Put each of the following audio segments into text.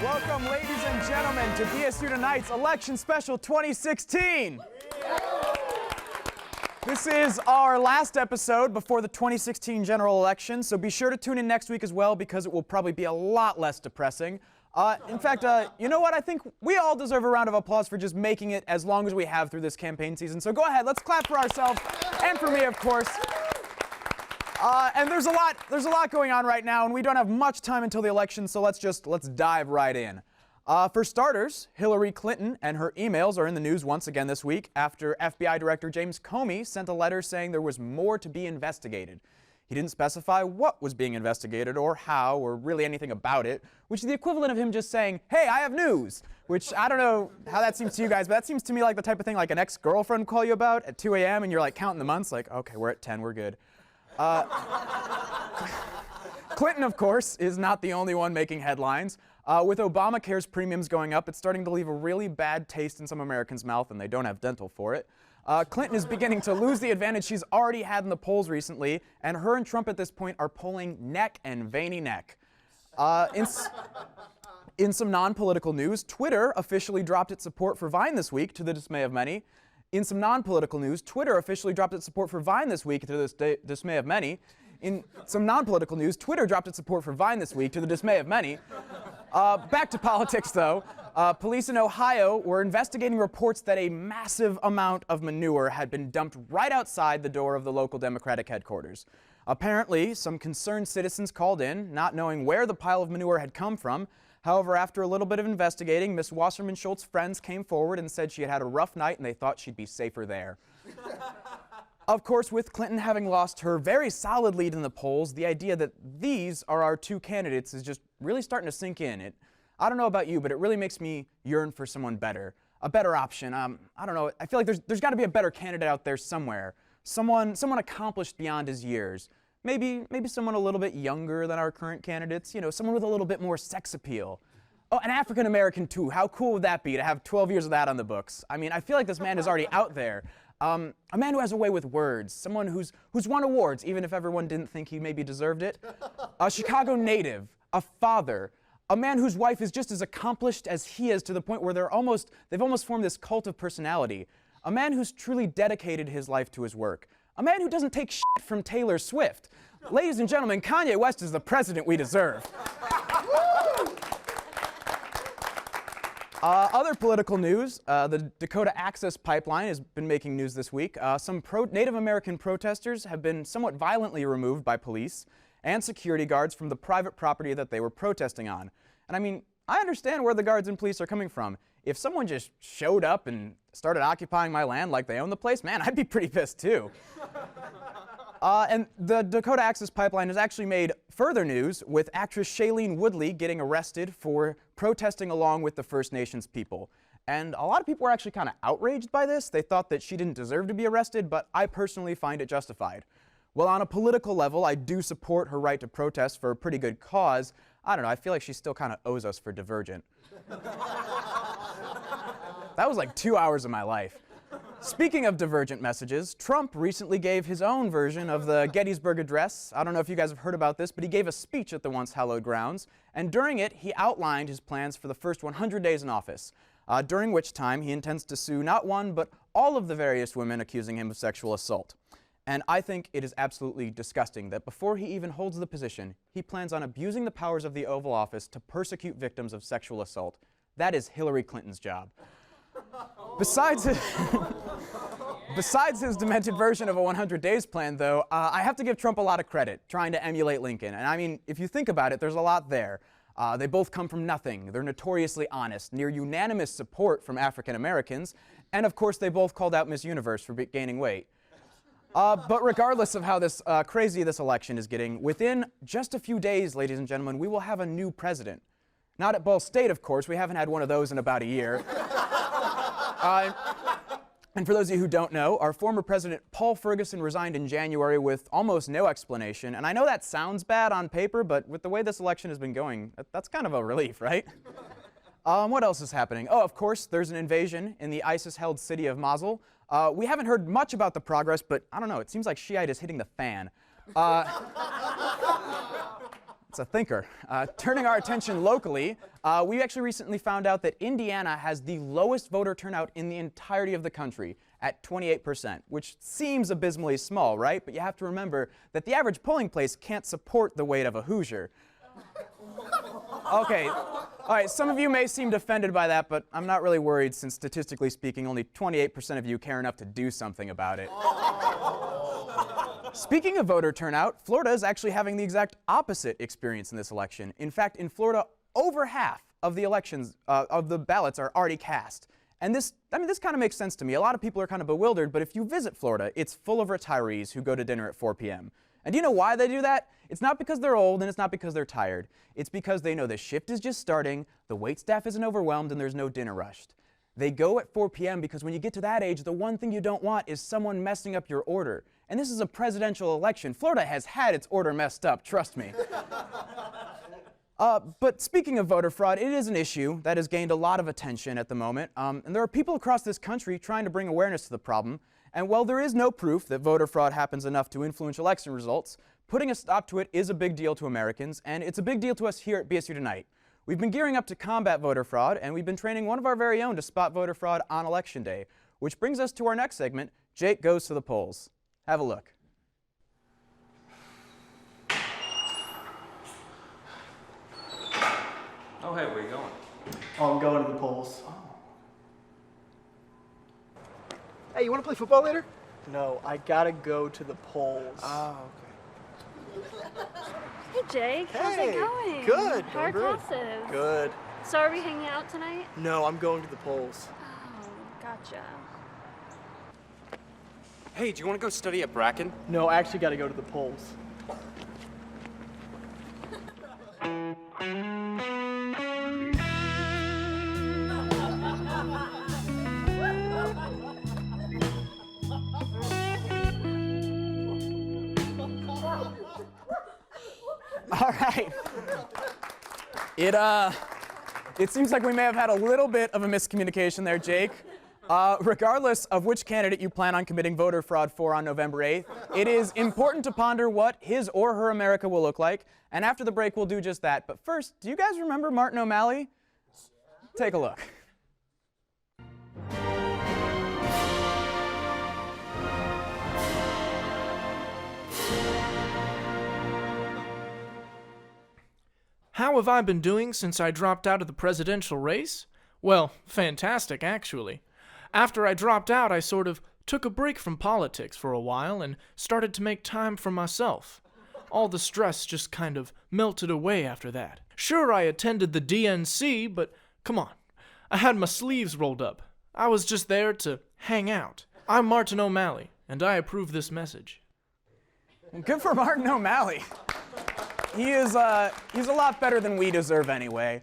Welcome, ladies and gentlemen, to BSU Tonight's Election Special 2016. This is our last episode before the 2016 general election, so be sure to tune in next week as well because it will probably be a lot less depressing. In fact, you know what? I think we all deserve a round of applause for just making it as long as we have through this campaign season. So go ahead, let's clap for ourselves and for me, of course. And there's a lot going on right now, and we don't have much time until the election, so let's dive right in. For starters, Hillary Clinton and her emails are in the news once again this week after FBI Director James Comey sent a letter saying there was more to be investigated. He didn't specify what was being investigated or how or really anything about it, which is the equivalent of him just saying, "Hey, I have news," which I don't know how that seems to you guys, but that seems to me like the type of thing like an ex-girlfriend would call you about at 2 a.m. and you're like counting the months like, okay, we're at 10, we're good. Clinton, of course, is not the only one making headlines. With Obamacare's premiums going up, it's starting to leave a really bad taste in some Americans' mouth, and they don't have dental for it. Clinton is beginning to lose the advantage she's already had in the polls recently, and her and Trump at this point are polling neck and veiny neck. In some non-political news, Twitter officially dropped its support for Vine this week, to the dismay of many. In some non-political news, Twitter officially dropped its support for Vine this week, to the dismay of many. In some non-political news, Twitter dropped its support for Vine this week, to the dismay of many. Back to politics, though. Police in Ohio were investigating reports that a massive amount of manure had been dumped right outside the door of the local Democratic headquarters. Apparently, some concerned citizens called in, not knowing where the pile of manure had come from. However, after a little bit of investigating, Miss Wasserman-Schultz's friends came forward and said she had had a rough night and they thought she'd be safer there. Of course, with Clinton having lost her very solid lead in the polls, the idea that these are our two candidates is just really starting to sink in. I don't know about you, but it really makes me yearn for someone better, a better option. I don't know, I feel like there's got to be a better candidate out there somewhere, someone accomplished beyond his years. Maybe someone a little bit younger than our current candidates, you know, someone with a little bit more sex appeal. Oh, an African American too. How cool would that be to have 12 years of that on the books? I mean, I feel like this man is already out there. A man who has a way with words, someone who's won awards, even if everyone didn't think he maybe deserved it. A Chicago native, a father, a man whose wife is just as accomplished as he is to the point where they've almost formed this cult of personality. A man who's truly dedicated his life to his work. A man who doesn't take shit from Taylor Swift. Ladies and gentlemen, Kanye West is the president we deserve. Other political news, the Dakota Access Pipeline has been making news this week. Some Native American protesters have been somewhat violently removed by police and security guards from the private property that they were protesting on. And I mean, I understand where the guards and police are coming from. If someone just showed up and started occupying my land like they own the place, man, I'd be pretty pissed too. And the Dakota Access Pipeline has actually made further news with actress Shailene Woodley getting arrested for protesting along with the First Nations people. And a lot of people were actually kind of outraged by this. They thought that she didn't deserve to be arrested, but I personally find it justified. Well, on a political level, I do support her right to protest for a pretty good cause. I don't know, I feel like she still kind of owes us for Divergent. That was like 2 hours of my life. Speaking of divergent messages, Trump recently gave his own version of the Gettysburg Address. I don't know if you guys have heard about this, but he gave a speech at the once hallowed grounds, and during it, he outlined his plans for the first 100 days in office, during which time he intends to sue not one, but all of the various women accusing him of sexual assault. And I think it is absolutely disgusting that before he even holds the position, he plans on abusing the powers of the Oval Office to persecute victims of sexual assault. That is Hillary Clinton's job. Besides his demented version of a 100 days plan, though, I have to give Trump a lot of credit trying to emulate Lincoln. And I mean, if you think about it, there's a lot there. They both come from nothing. They're notoriously honest, near unanimous support from African Americans, and of course they both called out Miss Universe for gaining weight. But regardless of how crazy this election is getting, within just a few days, ladies and gentlemen, we will have a new president. Not at Ball State, of course. We haven't had one of those in about a year. And for those of you who don't know, our former president, Paul Ferguson, resigned in January with almost no explanation. And I know that sounds bad on paper, but with the way this election has been going, that's kind of a relief, right? What else is happening? Oh, of course, there's an invasion in the ISIS-held city of Mosul. We haven't heard much about the progress, but I don't know, it seems like Shiite is hitting the fan. It's a thinker. Turning our attention locally, we actually recently found out that Indiana has the lowest voter turnout in the entirety of the country at 28%, which seems abysmally small, right? But you have to remember that the average polling place can't support the weight of a Hoosier. Okay, all right, some of you may seem offended by that, but I'm not really worried since statistically speaking, only 28% of you care enough to do something about it. Speaking of voter turnout, Florida is actually having the exact opposite experience in this election. In fact, in Florida, over half of the elections, of the ballots are already cast. And this kind of makes sense to me. A lot of people are kind of bewildered, but if you visit Florida, it's full of retirees who go to dinner at 4 p.m. And do you know why they do that? It's not because they're old and it's not because they're tired. It's because they know the shift is just starting, the wait staff isn't overwhelmed, and there's no dinner rushed. They go at 4 p.m. because when you get to that age, the one thing you don't want is someone messing up your order. And this is a presidential election. Florida has had its order messed up, trust me. But speaking of voter fraud, it is an issue that has gained a lot of attention at the moment. And there are people across this country trying to bring awareness to the problem. And while there is no proof that voter fraud happens enough to influence election results, putting a stop to it is a big deal to Americans, and it's a big deal to us here at BSU Tonight. We've been gearing up to combat voter fraud, and we've been training one of our very own to spot voter fraud on Election Day, which brings us to our next segment, Jake Goes to the Polls. Have a look. Oh, hey, where are you going? Oh, I'm going to the polls. Hey, you want to play football later? No, I gotta go to the polls. Oh, okay. Hey Jake, how's it going? Good. How are Doing classes? Good. So are we hanging out tonight? No, I'm going to the polls. Oh, gotcha. Hey, do you want to go study at Bracken? No, I actually gotta go to the polls. All right. It seems like we may have had a little bit of a miscommunication there, Jake. Regardless of which candidate you plan on committing voter fraud for on November 8th, it is important to ponder what his or her America will look like. And after the break, we'll do just that. But first, do you guys remember Martin O'Malley? Take a look. How have I been doing since I dropped out of the presidential race? Well, fantastic, actually. After I dropped out, I sort of took a break from politics for a while and started to make time for myself. All the stress just kind of melted away after that. Sure, I attended the DNC, but come on. I had my sleeves rolled up. I was just there to hang out. I'm Martin O'Malley, and I approve this message. Good for Martin O'Malley. He's a lot better than we deserve anyway.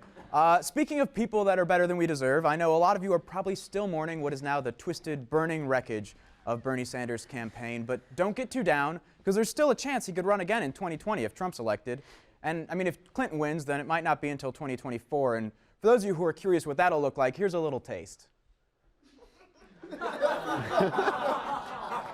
Speaking of people that are better than we deserve, I know a lot of you are probably still mourning what is now the twisted, burning wreckage of Bernie Sanders' campaign, but don't get too down, because there's still a chance he could run again in 2020 if Trump's elected. And, I mean, if Clinton wins, then it might not be until 2024, and for those of you who are curious what that'll look like, here's a little taste.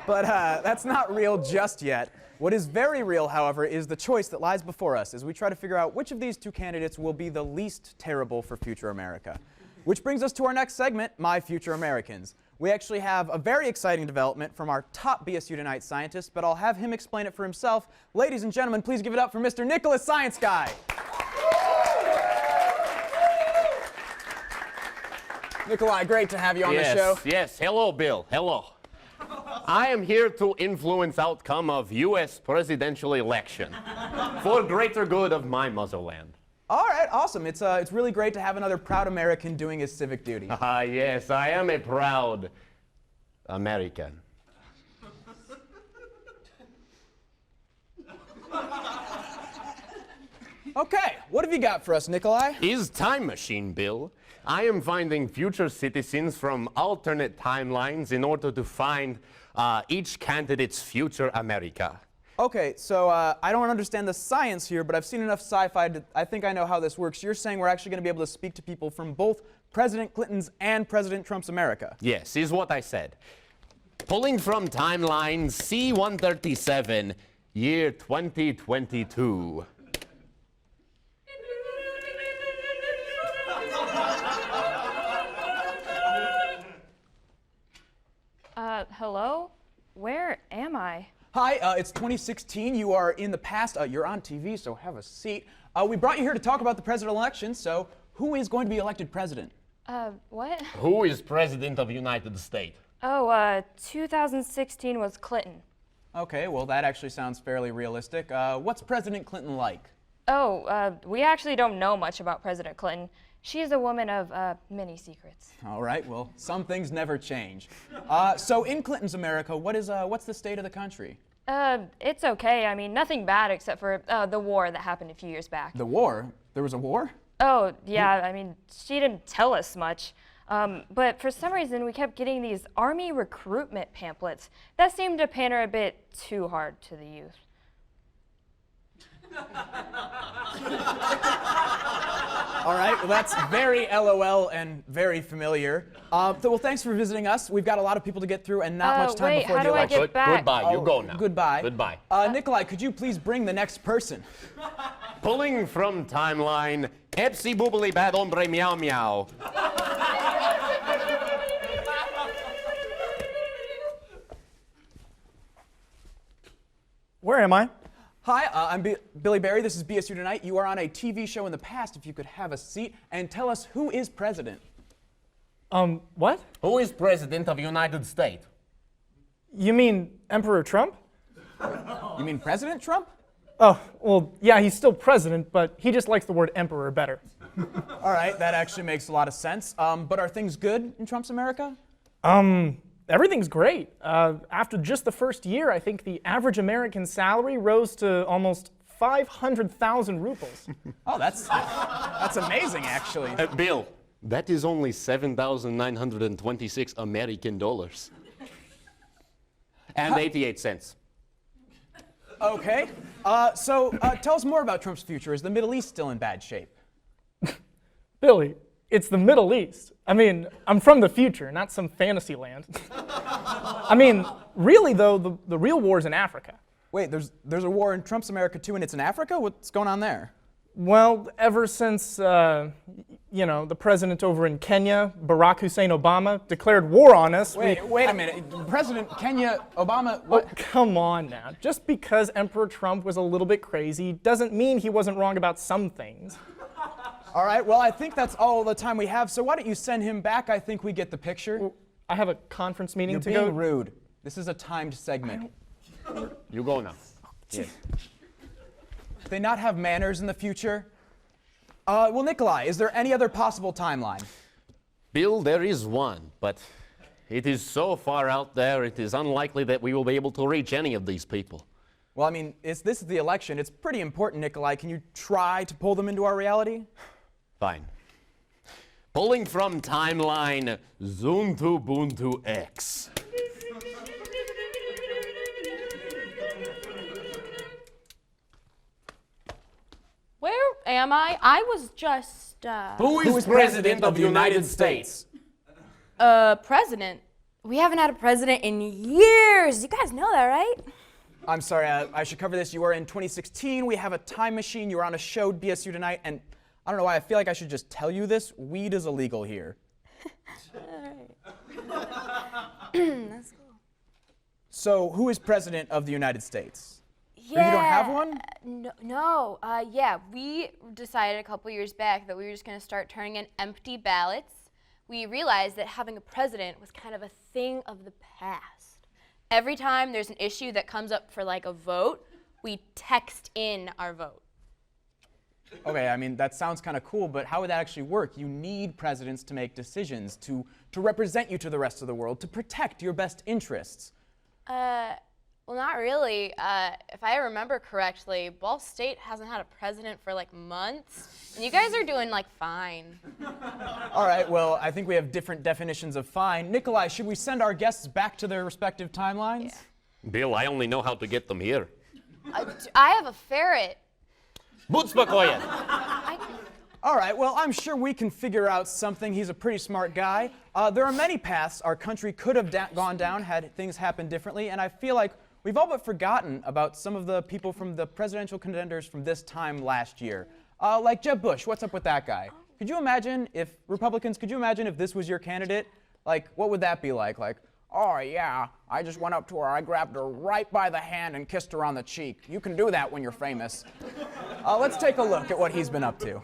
But that's not real just yet. What is very real, however, is the choice that lies before us as we try to figure out which of these two candidates will be the least terrible for future America. Which brings us to our next segment, My Future Americans. We actually have a very exciting development from our top BSU Tonight scientist, but I'll have him explain it for himself. Ladies and gentlemen, please give it up for Mr. Nicholas Science Guy. Nikolai, great to have you on the show. Yes, hello, Bill. Hello. I am here to influence outcome of U.S. presidential election for greater good of my motherland. All right, awesome. It's really great to have another proud American doing his civic duty. Yes, I am a proud American. Okay, what have you got for us, Nikolai? Is time machine, Bill. I am finding future citizens from alternate timelines in order to find each candidate's future America. Okay, so I don't understand the science here, but I've seen enough sci-fi I think I know how this works. You're saying we're actually going to be able to speak to people from both President Clinton's and President Trump's America. Yes, is what I said. Pulling from timeline C-137, year 2022. it's 2016. You are in the past. You're on TV, so have a seat. We brought you here to talk about the presidential election. So, who is going to be elected president? What? Who is president of the United States? Oh, 2016 was Clinton. Okay, well, that actually sounds fairly realistic. What's President Clinton like? Oh, we actually don't know much about President Clinton. She's a woman of many secrets. All right, well, some things never change. So in Clinton's America, what's the state of the country? It's okay. I mean, nothing bad except for the war that happened a few years back. The war? There was a war? Oh, yeah, I mean, she didn't tell us much. But for some reason, we kept getting these army recruitment pamphlets that seemed to pander a bit too hard to the youth. All right, well, that's very LOL and very familiar. Well, thanks for visiting us. We've got a lot of people to get through and not much time wait, before how the do I election. get back? Goodbye. You go now. Goodbye. Goodbye. Nikolai, could you please bring the next person? Pulling from timeline, Epsi boobly bad hombre meow meow. Where am I? Hi, I'm Billy Barry. This is BSU Tonight. You are on a TV show in the past. If you could have a seat and tell us who is president. What? Who is president of the United States? You mean Emperor Trump? You mean President Trump? Oh, well, yeah, he's still president, but he just likes the word emperor better. All right, that actually makes a lot of sense. But are things good in Trump's America? Everything's great. After just the first year, I think the average American salary rose to almost 500,000 rubles. Oh, that's amazing, actually. Bill, that is only 7,926 American dollars. And 88 cents. Okay. So tell us more about Trump's future. Is the Middle East still in bad shape? Billy, it's the Middle East. I mean, I'm from the future, not some fantasy land. I mean, really, though, the real war's in Africa. Wait, there's a war in Trump's America too, and it's in Africa? What's going on there? Well, ever since, the president over in Kenya, Barack Hussein Obama, declared war on us. Wait a minute. President Kenya Obama, what? Oh, come on now. Just because Emperor Trump was a little bit crazy doesn't mean he wasn't wrong about some things. All right, well, I think that's all the time we have, so why don't you send him back? I think we get the picture. Well, I have a conference meeting You're to being go. rude. This is a timed segment. You go now. Yes. Do they not have manners in the future? Well, Nikolai, is there any other possible timeline? Bill, there is one, but it is so far out there, it is unlikely that we will be able to reach any of these people. Well, I mean, this is the election. It's pretty important, Nikolai. Can you try to pull them into our reality? Fine. Pulling from timeline, Zuntu Buntu X. Where am I? I was just, Who is president of the United States? president. We haven't had a president in years. You guys know that, right? I'm sorry, I should cover this. You are in 2016. We have a time machine. You were on a show, BSU Tonight, and I don't know why. I feel like I should just tell you this. Weed is illegal here. That's cool. So, who is president of the United States? Or you don't have one? No. Yeah, we decided a couple years back that we were just going to start turning in empty ballots. We realized that having a president was kind of a thing of the past. Every time there's an issue that comes up for like a vote, we text in our vote. Okay, I mean, that sounds kind of cool, but how would that actually work? You need presidents to make decisions, to represent you to the rest of the world, to protect your best interests. Well, not really. If I remember correctly, Ball State hasn't had a president for like months, and you guys are doing like fine. All right, well, I think we have different definitions of fine. Nikolai, should we send our guests back to their respective timelines? Yeah. Bill, I only know how to get them here. I have a ferret. Butspakoyen. All right, well, I'm sure we can figure out something. He's a pretty smart guy. There are many paths our country could have gone down had things happened differently, and I feel like we've all but forgotten about some of the people from the presidential contenders from this time last year. Like Jeb Bush, what's up with that guy? Could you imagine if, Republicans, could you imagine if this was your candidate? Like, what would that be like? Like, Oh, yeah, I just went up to her. I grabbed her right by the hand and kissed her on the cheek. You can do that when you're famous. Let's take a look at what he's been up to.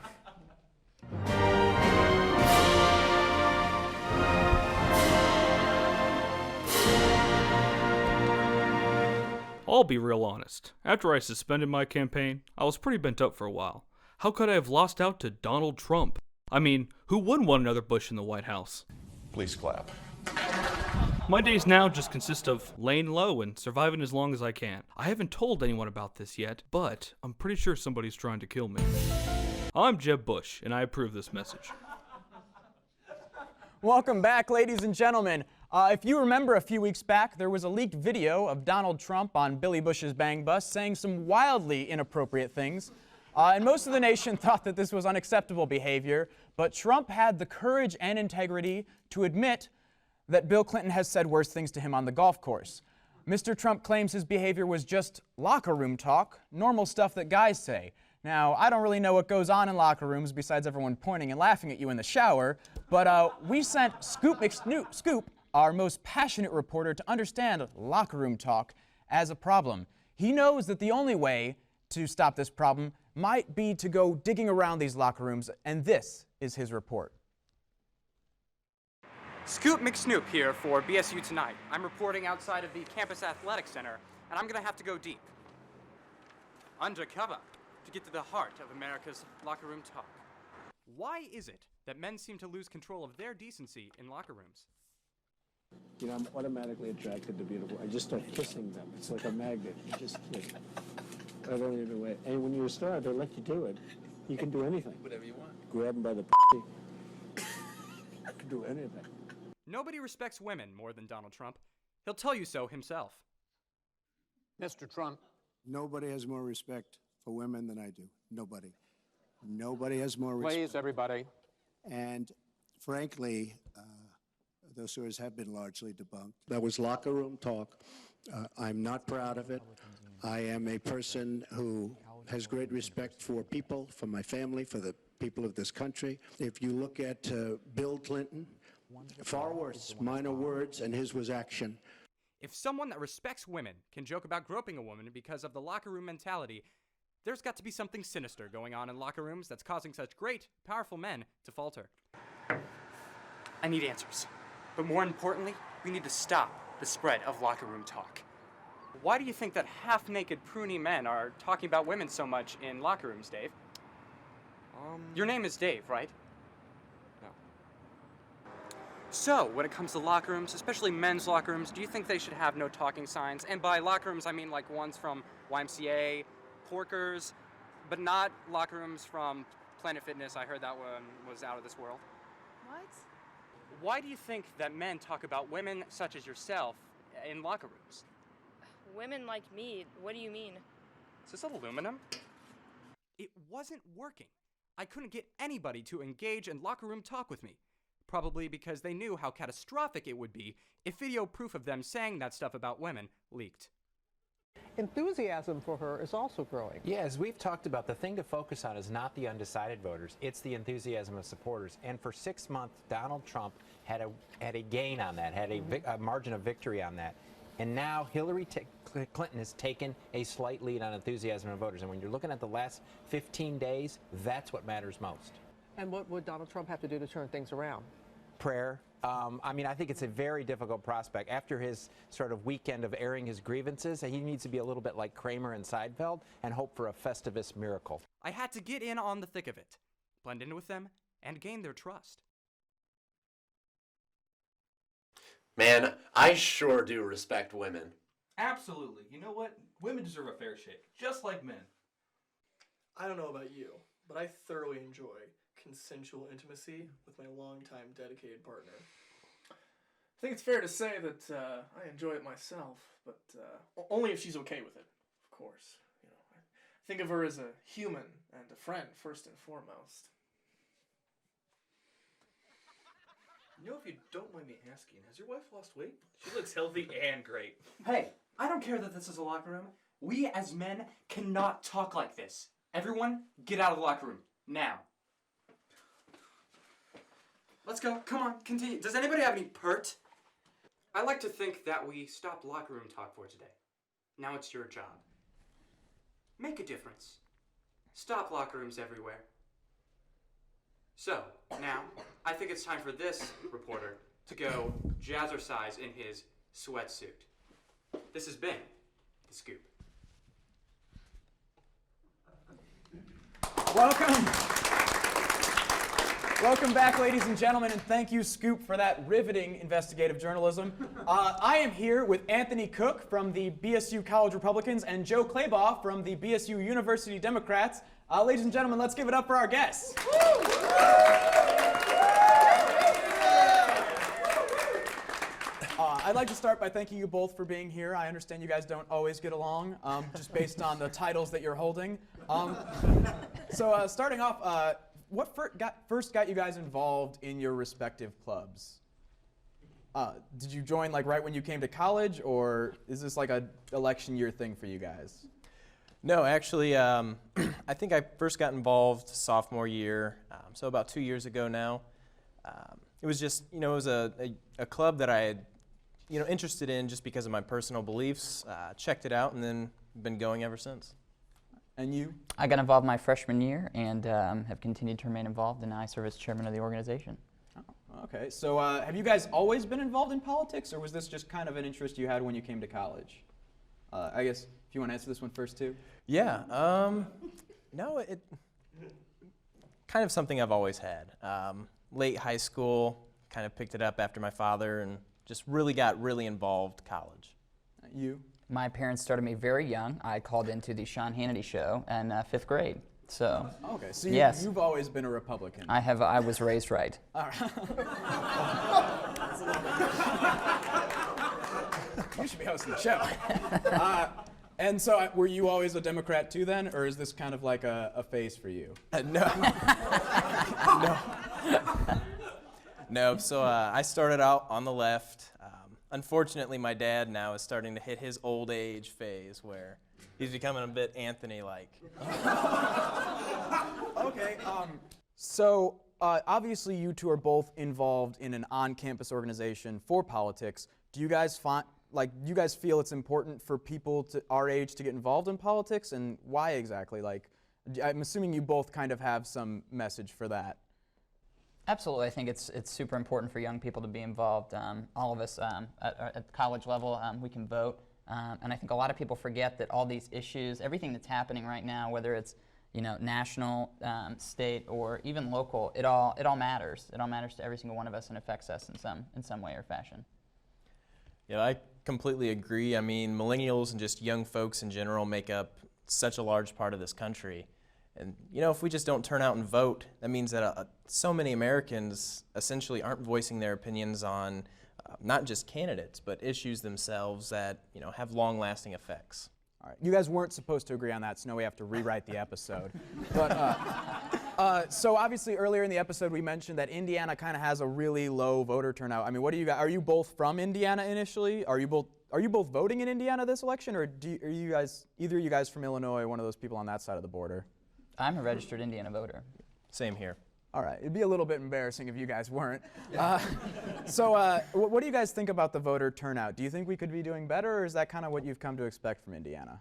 I'll be real honest. After I suspended my campaign, I was pretty bent up for a while. How could I have lost out to Donald Trump? I mean, who wouldn't want another Bush in the White House? Please clap. My days now just consist of laying low and surviving as long as I can. I haven't told anyone about this yet, but I'm pretty sure somebody's trying to kill me. I'm Jeb Bush, and I approve this message. Welcome back, ladies and gentlemen. If you remember a few weeks back, there was a leaked video of Donald Trump on Billy Bush's Bang Bus saying some wildly inappropriate things. And most of the nation thought that this was unacceptable behavior, but Trump had the courage and integrity to admit that Bill Clinton has said worse things to him on the golf course. Mr. Trump claims his behavior was just locker room talk, normal stuff that guys say. Now, I don't really know what goes on in locker rooms besides everyone pointing and laughing at you in the shower, but we sent Scoop McScoop, our most passionate reporter, to understand locker room talk as a problem. He knows that the only way to stop this problem might be to go digging around these locker rooms, and this is his report. Scoop McSnoop here for BSU Tonight. I'm reporting outside of the Campus Athletic Center, and I'm gonna have to go deep. Undercover, to get to the heart of America's locker room talk. Why is it that men seem to lose control of their decency in locker rooms? You know, I'm automatically attracted to beautiful. I just start kissing them. It's like a magnet. I don't even wait. And when you're a star, they let you do it. You can do anything. Whatever you want. Grab them by the You can do anything. Nobody respects women more than Donald Trump. He'll tell you so himself. Mr. Trump. Nobody has more respect for women than I do. Nobody. Nobody has more respect. Please, everybody. And frankly, those stories have been largely debunked. That was locker room talk. I'm not proud of it. I am a person who has great respect for people, for my family, for the people of this country. If you look at Bill Clinton, far worse, minor words, and his was action. If someone that respects women can joke about groping a woman because of the locker room mentality, there's got to be something sinister going on in locker rooms that's causing such great, powerful men to falter. I need answers. But more importantly, we need to stop the spread of locker room talk. Why do you think that half-naked, pruny men are talking about women so much in locker rooms, Dave? Your name is Dave, right? No. So, when it comes to locker rooms, especially men's locker rooms, do you think they should have no talking signs? And by locker rooms, I mean like ones from YMCA, Porkers, but not locker rooms from Planet Fitness. I heard that one was out of this world. What? Why do you think that men talk about women such as yourself in locker rooms? Women like me, what do you mean? Is this aluminum? It wasn't working. I couldn't get anybody to engage in locker room talk with me. Probably because they knew how catastrophic it would be if video proof of them saying that stuff about women leaked. Enthusiasm for her is also growing. Yeah, as we've talked about, the thing to focus on is not the undecided voters, it's the enthusiasm of supporters. And for 6 months, Donald Trump had a gain on that, had a margin of victory on that. And now Hillary Clinton has taken a slight lead on enthusiasm of voters. And when you're looking at the last 15 days, that's what matters most. And what would Donald Trump have to do to turn things around? Prayer. I mean, I think it's a very difficult prospect. After his sort of weekend of airing his grievances, he needs to be a little bit like Kramer and Seinfeld and hope for a Festivus miracle. I had to get in on the thick of it, blend in with them, and gain their trust. Man, I sure do respect women. Absolutely. You know what? Women deserve a fair shake, just like men. I don't know about you, but I thoroughly enjoy consensual intimacy with my longtime dedicated partner. I think it's fair to say that I enjoy it myself, but only if she's okay with it, of course. You know, I think of her as a human and a friend first and foremost. You know, if you don't mind me asking, has your wife lost weight? She looks healthy and great. Hey, I don't care that this is a locker room. We as men cannot talk like this. Everyone, get out of the locker room, now. Let's go, come on, continue. Does anybody have any pert? I like to think that we stopped locker room talk for today. Now it's your job. Make a difference. Stop locker rooms everywhere. So, now, I think it's time for this reporter to go jazzercise in his sweatsuit. This has been The Scoop. Welcome. Welcome back, ladies and gentlemen, and thank you, Scoop, for that riveting investigative journalism. I am here with Anthony Cook from the BSU College Republicans and Joe Clabough from the BSU University Democrats. Ladies and gentlemen, let's give it up for our guests. I'd like to start by thanking you both for being here. I understand you guys don't always get along, just based on the titles that you're holding. So starting off, what first got you guys involved in your respective clubs? Did you join like right when you came to college, or is this like a election year thing for you guys? No, actually, I think I first got involved sophomore year, so about 2 years ago now. It was just, it was a club that I had, interested in just because of my personal beliefs. Checked it out and then been going ever since. And you? I got involved my freshman year and have continued to remain involved, and now I serve as chairman of the organization. Oh, okay, so have you guys always been involved in politics, or was this just kind of an interest you had when you came to college? I guess if you want to answer this one first too. Yeah, no, it kind of something I've always had. Late high school, kind of picked it up after my father and just got really involved college. You? My parents started me very young. I called into the Sean Hannity show in 5th grade. So, okay, so yes, you've always been a Republican. I was raised right. All right. You should be hosting the show. And so were you always a Democrat too then, or is this kind of like a phase for you? No. No. No, so I started out on the left. Unfortunately, my dad now is starting to hit his old age phase where he's becoming a bit Anthony-like. Okay, so obviously you two are both involved in an on-campus organization for politics. Do you guys feel it's important for people our age to get involved in politics, and why exactly? Like, I'm assuming you both kind of have some message for that. Absolutely, I think it's super important for young people to be involved. All of us at the college level, we can vote, and I think a lot of people forget that all these issues, everything that's happening right now, whether it's national, state, or even local, it all matters. It all matters to every single one of us and affects us in some way or fashion. Yeah, I completely agree. I mean, millennials and just young folks in general make up such a large part of this country. And, if we just don't turn out and vote, that means that so many Americans essentially aren't voicing their opinions on not just candidates, but issues themselves that, have long-lasting effects. All right, you guys weren't supposed to agree on that, so now we have to rewrite the episode. But so obviously earlier in the episode we mentioned that Indiana kind of has a really low voter turnout. I mean, what do you guys? Are you both from Indiana initially? Are you both voting in Indiana this election, or are you guys either of you guys from Illinois, or one of those people on that side of the border? I'm a registered Indiana voter. Same here. All right, it'd be a little bit embarrassing if you guys weren't. So what do you guys think about the voter turnout? Do you think we could be doing better, or is that kind of what you've come to expect from Indiana?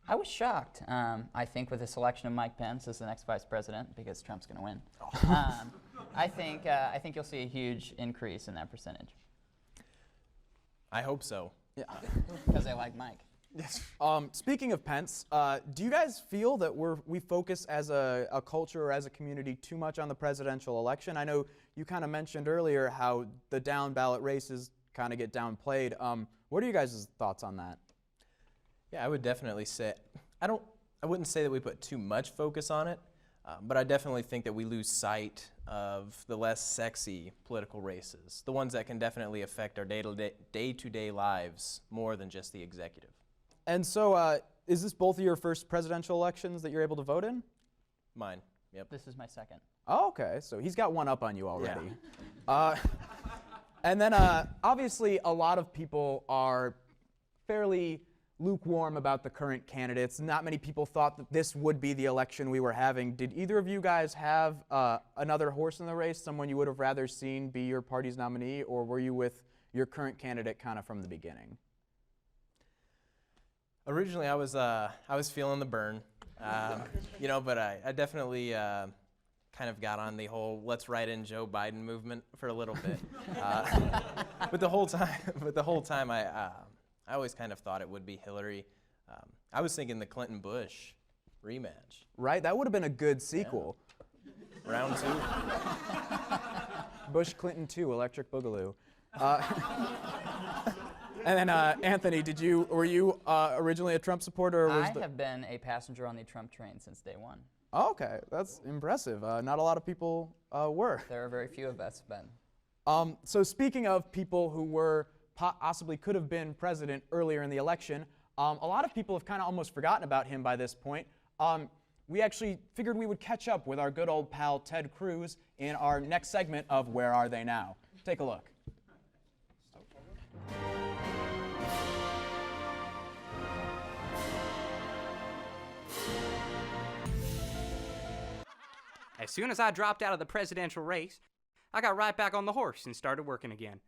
I was shocked. I think with the selection of Mike Pence as the next vice president, because Trump's going to win, I think you'll see a huge increase in that percentage. I hope so. Yeah, because I like Mike. Yes. Speaking of Pence, do you guys feel that we focus as a culture or as a community too much on the presidential election? I know you kind of mentioned earlier how the down ballot races kind of get downplayed. What are you guys' thoughts on that? Yeah, I would definitely say, I wouldn't say that we put too much focus on it, but I definitely think that we lose sight of the less sexy political races, the ones that can definitely affect our day-to-day lives more than just the executive. And so, is this both of your first presidential elections that you're able to vote in? Mine, yep. This is my second. Oh, okay, so he's got one up on you already. Yeah. And then, obviously, a lot of people are fairly lukewarm about the current candidates. Not many people thought that this would be the election we were having. Did either of you guys have another horse in the race, someone you would have rather seen be your party's nominee, or were you with your current candidate kind of from the beginning? Originally, I was feeling the burn, you know, but I definitely kind of got on the whole "let's write in Joe Biden" movement for a little bit. But the whole time, I always kind of thought it would be Hillary. I was thinking the Clinton-Bush rematch. Right, that would have been a good sequel. Yeah. Round 2. Bush Clinton 2, Electric Boogaloo. And then Anthony, were you originally a Trump supporter? Or I have been a passenger on the Trump train since day one. Oh, okay, that's impressive. Not a lot of people were. There are very few of us, Ben. So speaking of people who were possibly could have been president earlier in the election, a lot of people have kind of almost forgotten about him by this point. We actually figured we would catch up with our good old pal Ted Cruz in our next segment of Where Are They Now? Take a look. As soon as I dropped out of the presidential race, I got right back on the horse and started working again.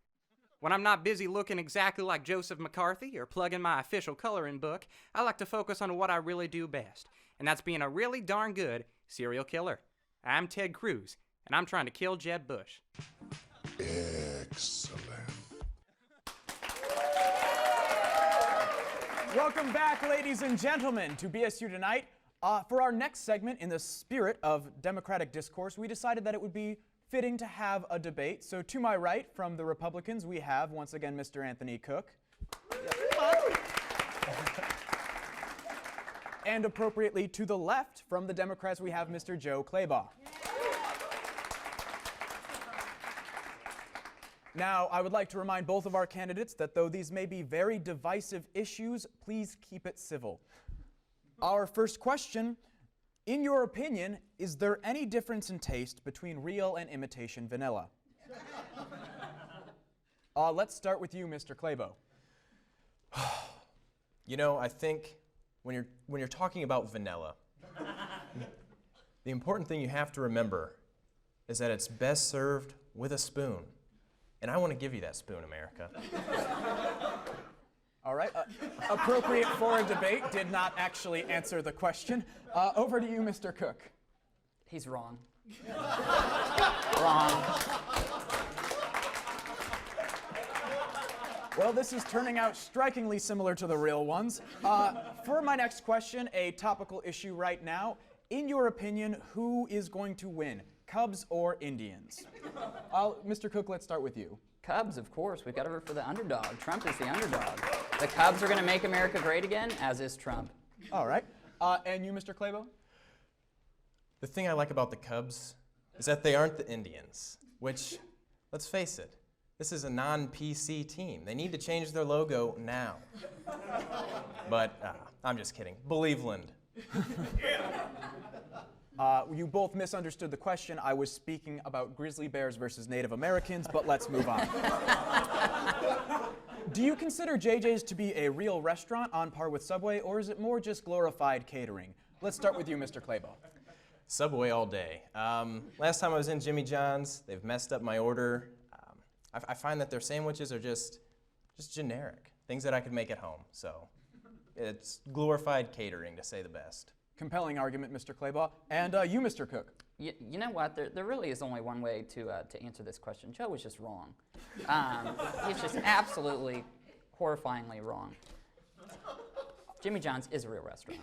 When I'm not busy looking exactly like Joseph McCarthy or plugging my official coloring book, I like to focus on what I really do best, and that's being a really darn good serial killer. I'm Ted Cruz, and I'm trying to kill Jeb Bush. Excellent. Welcome back, ladies and gentlemen, to BSU Tonight. For our next segment, in the spirit of democratic discourse, we decided that it would be fitting to have a debate. So to my right, from the Republicans, we have, once again, Mr. Anthony Cook. And appropriately to the left, from the Democrats, we have Mr. Joe Clabough. Now, I would like to remind both of our candidates that though these may be very divisive issues, please keep it civil. Our first question, in your opinion, is there any difference in taste between real and imitation vanilla? Let's start with you, Mr. Clabough. You know, I think when you're talking about vanilla, the important thing you have to remember is that it's best served with a spoon. And I want to give you that spoon, America. All right, appropriate for a debate, did not actually answer the question. Over to you, Mr. Cook. He's wrong. Wrong. Well, this is turning out strikingly similar to the real ones. For my next question, a topical issue right now. In your opinion, who is going to win, Cubs or Indians? Mr. Cook, let's start with you. Cubs, of course. We've got to root for the underdog. Trump is the underdog. The Cubs are going to make America great again, as is Trump. All right. And you, Mr. Clabough? The thing I like about the Cubs is that they aren't the Indians, which, let's face it, this is a non-PC team. They need to change their logo now. But I'm just kidding. Believeland. You both misunderstood the question. I was speaking about grizzly bears versus Native Americans, but let's move on. Do you consider JJ's to be a real restaurant on par with Subway, or is it more just glorified catering? Let's start with you, Mr. Clabough. Subway all day. Last time I was in Jimmy John's, they've messed up my order. I find that their sandwiches are just generic, things that I could make at home. So it's glorified catering, to say the best. Compelling argument, Mr. Clabough. And you, Mr. Cook. You know what? There really is only one way to answer this question. Joe was just wrong. He's just absolutely horrifyingly wrong. Jimmy John's is a real restaurant.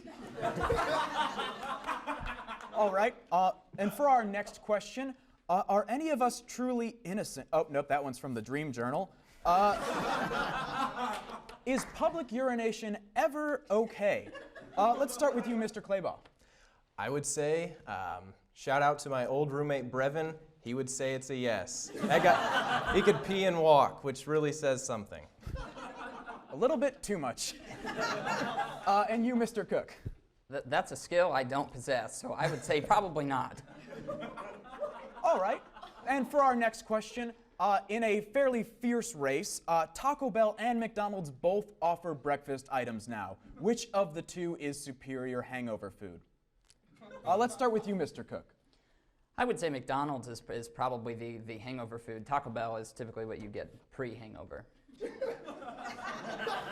All right. And for our next question, are any of us truly innocent? Oh, nope, that one's from the Dream Journal. Is public urination ever okay? Let's start with you, Mr. Clabough. I would say, shout out to my old roommate Brevin. He would say it's a yes. That guy, he could pee and walk, which really says something. A little bit too much. And you, Mr. Cook. That's a skill I don't possess, so I would say probably not. All right. And for our next question, in a fairly fierce race, Taco Bell and McDonald's both offer breakfast items now. Which of the two is superior hangover food? Let's start with you, Mr. Cook. I would say McDonald's is probably the hangover food. Taco Bell is typically what you get pre-hangover.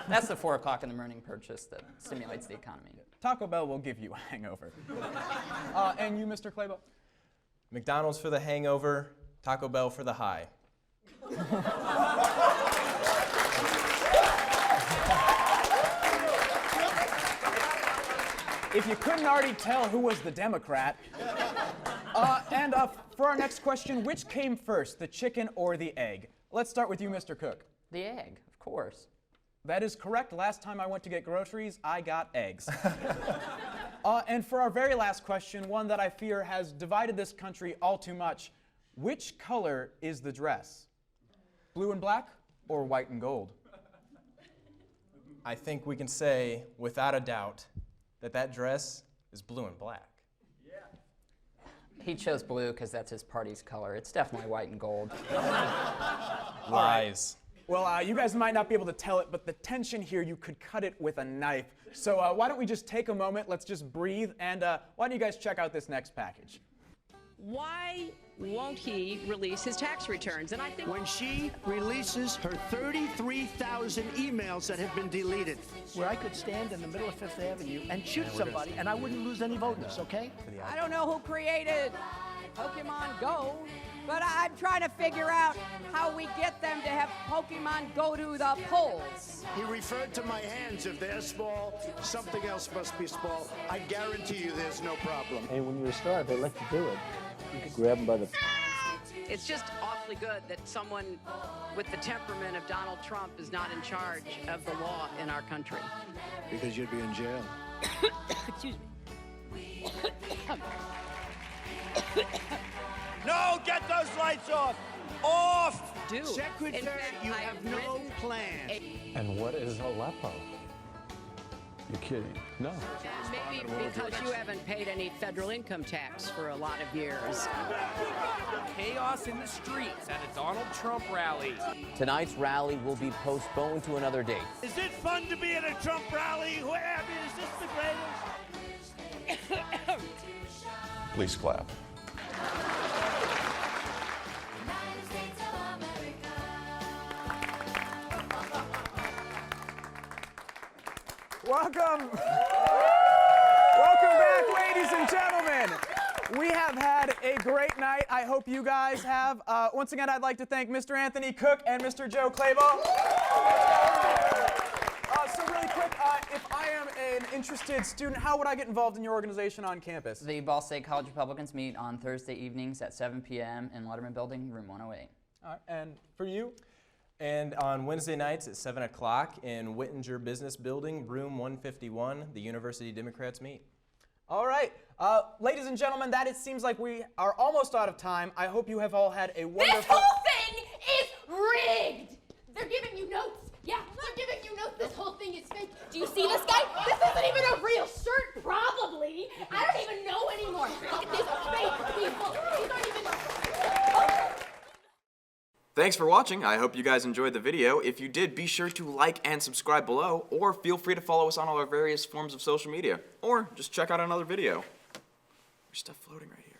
That's the 4 o'clock in the morning purchase that stimulates the economy. Taco Bell will give you a hangover. And you, Mr. Clabough? McDonald's for the hangover, Taco Bell for the high. If you couldn't already tell who was the Democrat. And for our next question, which came first, the chicken or the egg? Let's start with you, Mr. Cook. The egg, of course. That is correct. Last time I went to get groceries, I got eggs. And for our very last question, one that I fear has divided this country all too much, which color is the dress? Blue and black or white and gold? I think we can say, without a doubt, that dress is blue and black. He chose blue because that's his party's color. It's definitely white and gold. Lies. Well, you guys might not be able to tell it, but the tension here, you could cut it with a knife. So why don't we just take a moment, let's just breathe, and why don't you guys check out this next package? Why won't he release his tax returns? And I think When she releases her 33,000 emails that have been deleted. Where I could stand in the middle of Fifth Avenue and shoot somebody and I wouldn't lose any voters, okay? I don't know who created Pokemon Go, but I'm trying to figure out how we get them to have Pokemon go to the polls. He referred to my hands. If they're small, something else must be small. I guarantee you there's no problem. And when you're a star, they let you do it. You could grab them by the... It's just awfully good that someone with the temperament of Donald Trump is not in charge of the law in our country. Because you'd be in jail. Excuse me. No, get those lights off! Off! Do. Secretary, In fact, you I've have no written plan. And what is Aleppo? You're kidding. No. Maybe because you haven't paid any federal income tax for a lot of years. Chaos in the streets at a Donald Trump rally. Tonight's rally will be postponed to another date. Is it fun to be at a Trump rally? Is this the greatest? Please clap. Welcome! Welcome back, ladies and gentlemen. We have had a great night. I hope you guys have. Once again, I'd like to thank Mr. Anthony Cook and Mr. Joe Clabough. So really quick, if I am an interested student, how would I get involved in your organization on campus? The Ball State College Republicans meet on Thursday evenings at 7 p.m. in Letterman Building, room 108. All right, and for you? And on Wednesday nights at 7 o'clock in Whittinger Business Building, room 151, the University Democrats meet. All right. Ladies and gentlemen, it seems like we are almost out of time. I hope you have all had a wonderful... This whole thing is rigged! They're giving you notes. Yeah, they're giving you notes. This whole thing is fake. Do you see this guy? This isn't even a real shirt, probably. I don't even know anymore. Look at these fake people. These aren't even... Thanks for watching. I hope you guys enjoyed the video. If you did, be sure to like and subscribe below, or feel free to follow us on all our various forms of social media, or just check out another video. There's stuff floating right here.